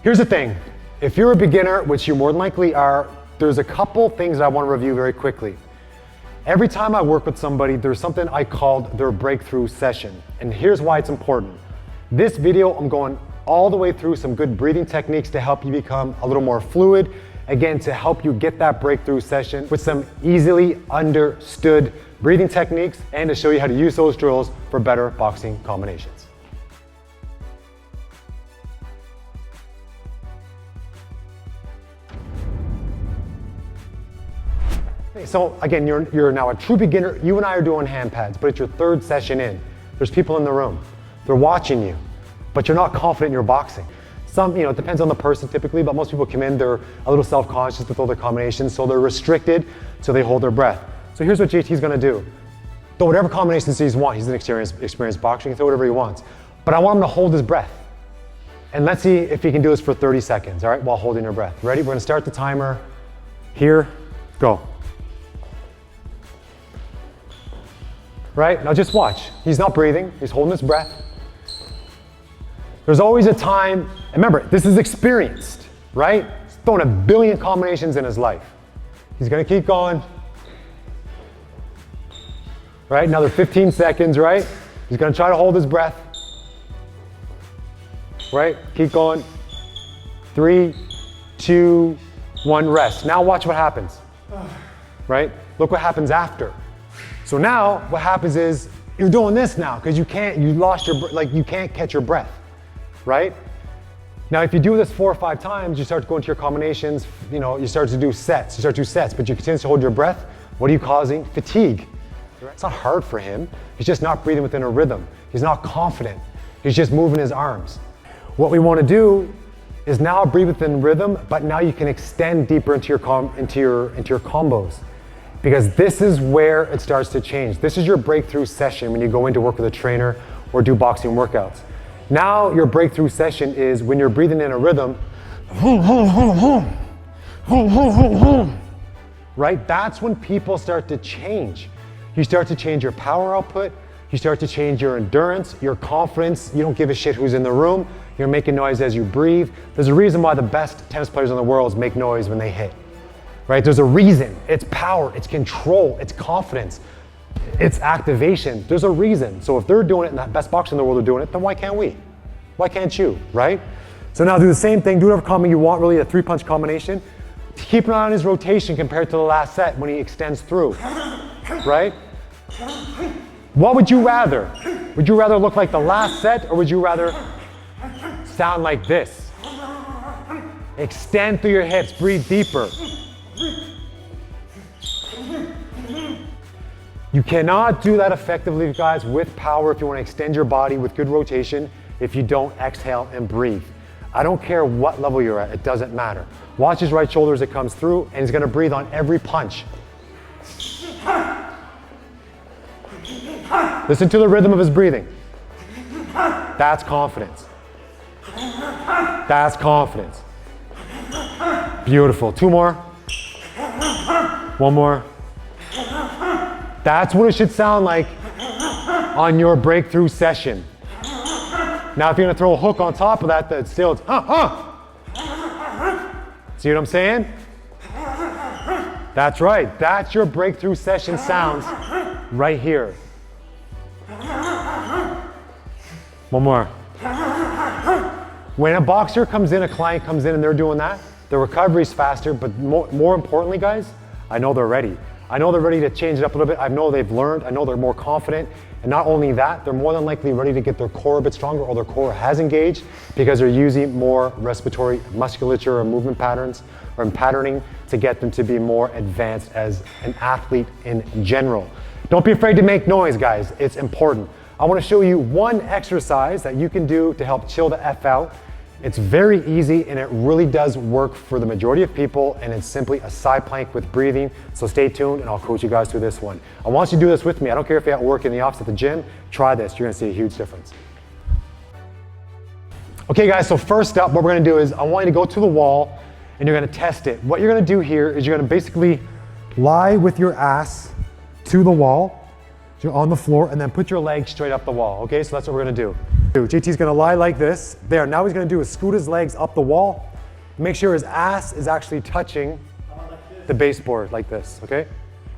Here's the thing. If you're a beginner, which you more than likely are, there's a couple things that I want to review very quickly. Every time I work with somebody, there's something I called their breakthrough session. And here's why it's important. This video, I'm going all the way through some good breathing techniques to help you become a little more fluid. Again, to help you get that breakthrough session with some easily understood breathing techniques and to show you how to use those drills for better boxing combinations. Okay, so again, you're now a true beginner. You and I are doing hand pads, but it's your third session in. There's people in the room. They're watching you, but you're not confident in your boxing. Some, it depends on the person typically, but most people come in, they're a little self-conscious with all their combinations, so they're restricted, so they hold their breath. So here's what JT's gonna do. Throw whatever combinations he wants. He's an experienced boxer, he can throw whatever he wants. But I want him to hold his breath. And let's see if he can do this for 30 seconds, all right, while holding your breath. Ready? We're gonna start the timer. Here, go. Right, now just watch. He's not breathing, he's holding his breath. There's always a time, and remember, this is experienced, right? He's throwing a billion combinations in his life. He's gonna keep going. Right, another 15 seconds, right? He's gonna try to hold his breath. Right, keep going. 3, 2, 1, rest. Now watch what happens. Right, look what happens after. So now what happens is, you're doing this now, because you can't catch your breath. Right? Now, if you do this 4 or 5 times, you start to go into your combinations, you start to do sets, but you continue to hold your breath. What are you causing? Fatigue. It's not hard for him. He's just not breathing within a rhythm. He's not confident. He's just moving his arms. What we want to do is now breathe within rhythm, but now you can extend deeper into your combos. Because this is where it starts to change. This is your breakthrough session when you go in to work with a trainer or do boxing workouts. Now your breakthrough session is when you're breathing in a rhythm, right? That's when people start to change. You start to change your power output, you start to change your endurance, your confidence, you don't give a shit who's in the room, you're making noise as you breathe. There's a reason why the best tennis players in the world make noise when they hit, right? There's a reason. It's power, it's control, it's confidence. It's activation. There's a reason. So if they're doing it and the best boxers in the world are doing it, then why can't we? Why can't you, right? So now do the same thing. Do whatever combo you want, really a 3-punch combination. Keep an eye on his rotation compared to the last set when he extends through, right? What would you rather? Would you rather look like the last set or would you rather sound like this? Extend through your hips, breathe deeper. You cannot do that effectively, guys, with power if you want to extend your body with good rotation if you don't exhale and breathe. I don't care what level you're at, it doesn't matter. Watch his right shoulder as it comes through, and he's going to breathe on every punch. Listen to the rhythm of his breathing. That's confidence. That's confidence. Beautiful. 2 more. 1 more. That's what it should sound like on your breakthrough session. Now, if you're gonna throw a hook on top of that, it's See what I'm saying? That's right. That's your breakthrough session sounds right here. 1 more. When a boxer comes in, a client comes in and they're doing that, the recovery's faster, but more importantly, guys, I know they're ready. I know they're ready to change it up a little bit. I know they've learned. I know they're more confident. And not only that, they're more than likely ready to get their core a bit stronger, or their core has engaged because they're using more respiratory musculature or movement patterns or patterning to get them to be more advanced as an athlete in general. Don't be afraid to make noise, guys. It's important. I want to show you one exercise that you can do to help chill the F out. It's very easy and it really does work for the majority of people, and it's simply a side plank with breathing. So stay tuned and I'll coach you guys through this one. I want you to do this with me. I don't care if you're at work, in the office, at the gym, try this. You're gonna see a huge difference. Okay guys, so first up, what we're gonna do is I want you to go to the wall and you're gonna test it. What you're gonna do here is you're gonna basically lie with your ass to the wall, so you're on the floor, and then put your legs straight up the wall, okay? So that's what we're gonna do. JT's gonna lie like this. There, now he's gonna do is scoot his legs up the wall. Make sure his ass is actually touching the baseboard like this, okay?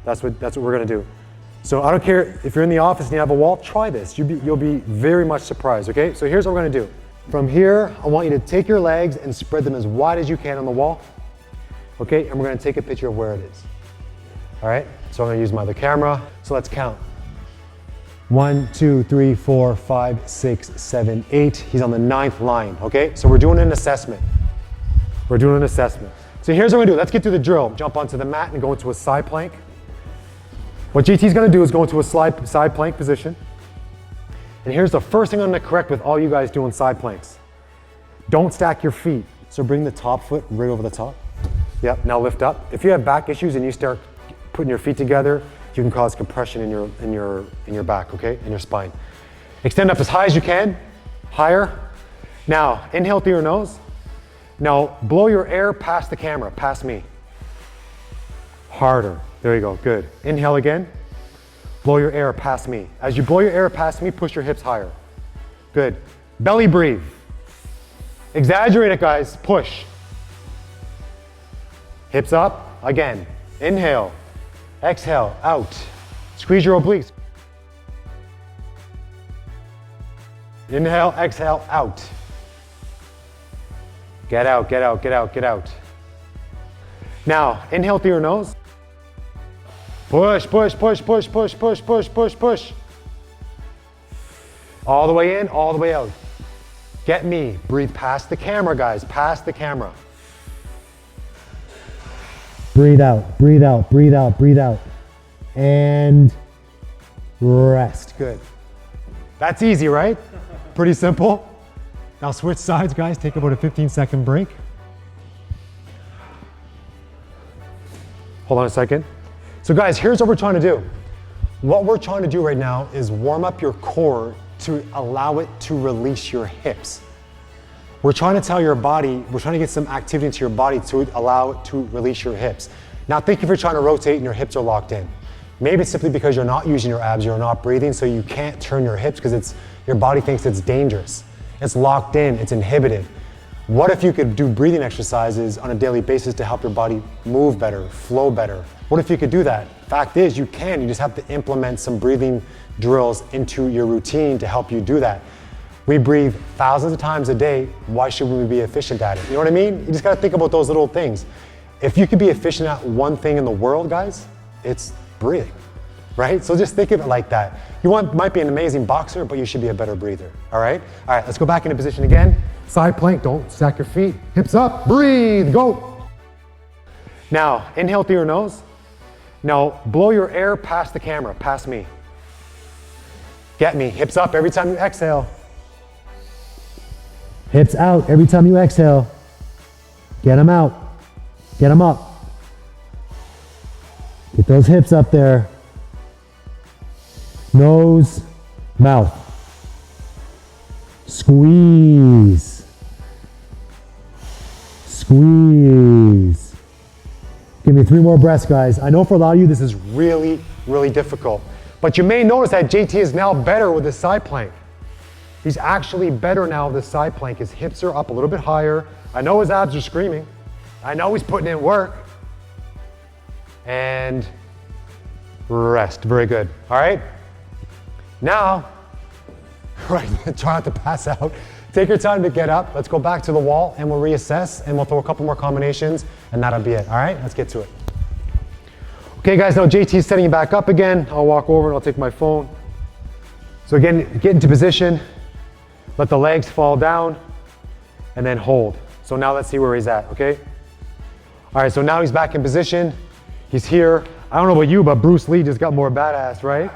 That's what we're gonna do. So I don't care if you're in the office and you have a wall, try this. You'll be very much surprised, okay? So here's what we're gonna do. From here, I want you to take your legs and spread them as wide as you can on the wall, okay? And we're gonna take a picture of where it is. All right, so I'm gonna use my other camera. So let's count. 1, 2, 3, 4, 5, 6, 7, 8. He's on the 9th line, okay? So we're doing an assessment. We're doing an assessment. So here's what we're gonna do. Let's get through the drill. Jump onto the mat and go into a side plank. What JT's gonna do is go into a side plank position. And here's the first thing I'm gonna correct with all you guys doing side planks. Don't stack your feet. So bring the top foot right over the top. Yep, now lift up. If you have back issues and you start putting your feet together, you can cause compression in your back, okay? In your spine. Extend up as high as you can, higher. Now, inhale through your nose. Now, blow your air past the camera, past me. Harder. There you go, good. Inhale again. Blow your air past me. As you blow your air past me, push your hips higher. Good. Belly breathe. Exaggerate it, guys. Push. Hips up. Again. Inhale. Exhale. Out. Squeeze your obliques. Inhale. Exhale. Out. Get out, get out, get out, get out. Now, inhale through your nose. Push, push, push, push, push, push, push, push, push. All the way in, all the way out. Get me. Breathe past the camera, guys. Past the camera. Breathe out, breathe out, breathe out, breathe out. And rest. Good. That's easy, right? Pretty simple. Now switch sides, guys. Take about a 15-second break. Hold on a second. So guys, here's what we're trying to do. What we're trying to do right now is warm up your core to allow it to release your hips. We're trying to tell your body, we're trying to get some activity into your body to allow it to release your hips. Now think if you're trying to rotate and your hips are locked in. Maybe it's simply because you're not using your abs, you're not breathing, so you can't turn your hips because your body thinks it's dangerous. It's locked in, it's inhibited. What if you could do breathing exercises on a daily basis to help your body move better, flow better? What if you could do that? Fact is, you can. You just have to implement some breathing drills into your routine to help you do that. We breathe thousands of times a day. Why should we be efficient at it? You know what I mean? You just gotta think about those little things. If you could be efficient at one thing in the world, guys, it's breathing, right? So just think of it like that. You might be an amazing boxer, but you should be a better breather, all right? All right, let's go back into position again. Side plank, don't stack your feet. Hips up, breathe, go. Now, inhale through your nose. Now, blow your air past the camera, past me. Get me, hips up every time you exhale. Hips out every time you exhale. Get them out. Get them up. Get those hips up there. Nose, mouth. Squeeze. Squeeze. Give me 3 more breaths, guys. I know for a lot of you this is Really, really difficult. But you may notice that JT is now better with his side plank. He's actually better now with his side plank. His hips are up a little bit higher. I know his abs are screaming. I know he's putting in work. And rest, very good. All right? Now, right, try not to pass out. Take your time to get up. Let's go back to the wall and we'll reassess and we'll throw a couple more combinations and that'll be it. All right, let's get to it. Okay guys, now JT's setting you back up again. I'll walk over and I'll take my phone. So again, get into position. Let the legs fall down and then hold. So now let's see where he's at, okay? All right, so now he's back in position. He's here. I don't know about you, but Bruce Lee just got more badass, right?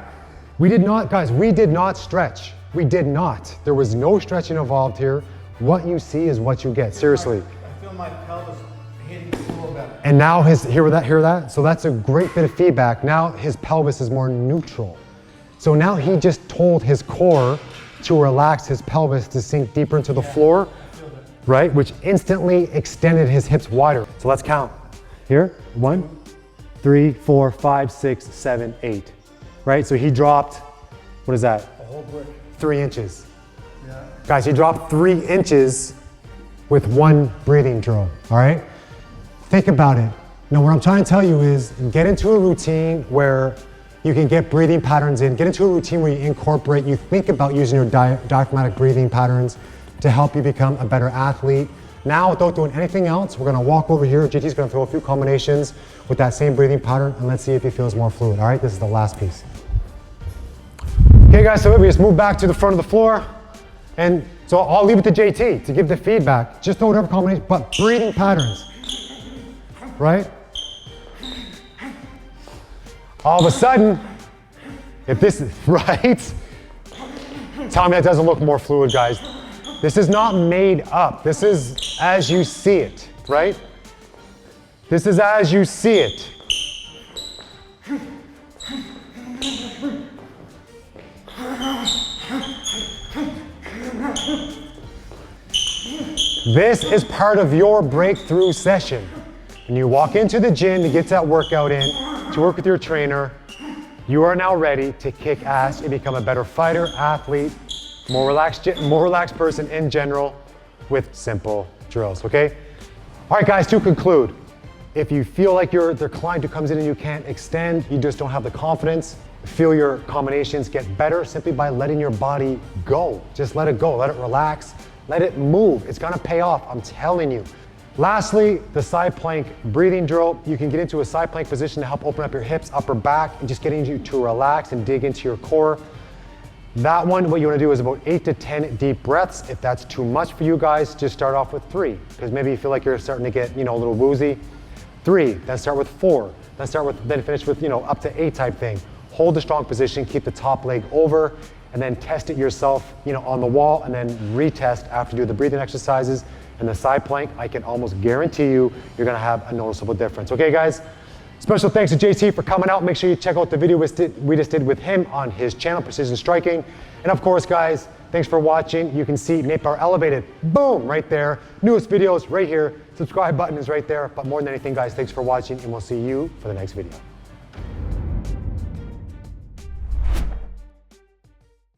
We did not, guys, we did not stretch. We did not. There was no stretching involved here. What you see is what you get, seriously. I feel my pelvis hitting the floor better. And now hear that? So that's a great bit of feedback. Now his pelvis is more neutral. So now he just told his core to relax his pelvis to sink deeper into the floor, right? Which instantly extended his hips wider. So let's count. Here, 1, 3, 4, 5, 6, 7, 8. Right, so he dropped, what is that? A whole brick. 3 inches. Yeah. Guys, he dropped 3 inches with 1 breathing drill, all right? Think about it. Now, what I'm trying to tell you is get into a routine where you can get breathing patterns in. Get into a routine where you think about using your diaphragmatic breathing patterns to help you become a better athlete. Now, without doing anything else, we're gonna walk over here. JT's gonna throw a few combinations with that same breathing pattern, and let's see if he feels more fluid, all right? This is the last piece. Okay, guys, so we just move back to the front of the floor. And so I'll leave it to JT to give the feedback. Just throw whatever combination, but breathing patterns, right? All of a sudden, if this is right, tell me that doesn't look more fluid, guys. This is not made up. This is as you see it, right? This is as you see it. This is part of your breakthrough session. When you walk into the gym to get that workout in, to work with your trainer, you are now ready to kick ass and become a better fighter, athlete, more relaxed person in general with simple drills, okay? All right, guys, to conclude, if you feel like you're the client who comes in and you can't extend, you just don't have the confidence, feel your combinations get better simply by letting your body go. Just let it go, let it relax, let it move. It's gonna pay off, I'm telling you. Lastly, the side plank breathing drill. You can get into a side plank position to help open up your hips, upper back, and just getting you to relax and dig into your core. That one, what you wanna do is about 8 to 10 deep breaths. If that's too much for you guys, just start off with 3, because maybe you feel like you're starting to get, a little woozy. 3, then start with 4, then finish with, up to 8 type thing. Hold the strong position, keep the top leg over, and then test it yourself, on the wall, and then retest after you do the breathing exercises. And the side plank, I can almost guarantee you're gonna have a noticeable difference. Okay, guys? Special thanks to JT for coming out. Make sure you check out the video we just did with him on his channel, Precision Striking. And of course, guys, thanks for watching. You can see Nate Bar Elevated, boom, right there. Newest videos right here. Subscribe button is right there. But more than anything, guys, thanks for watching, and we'll see you for the next video.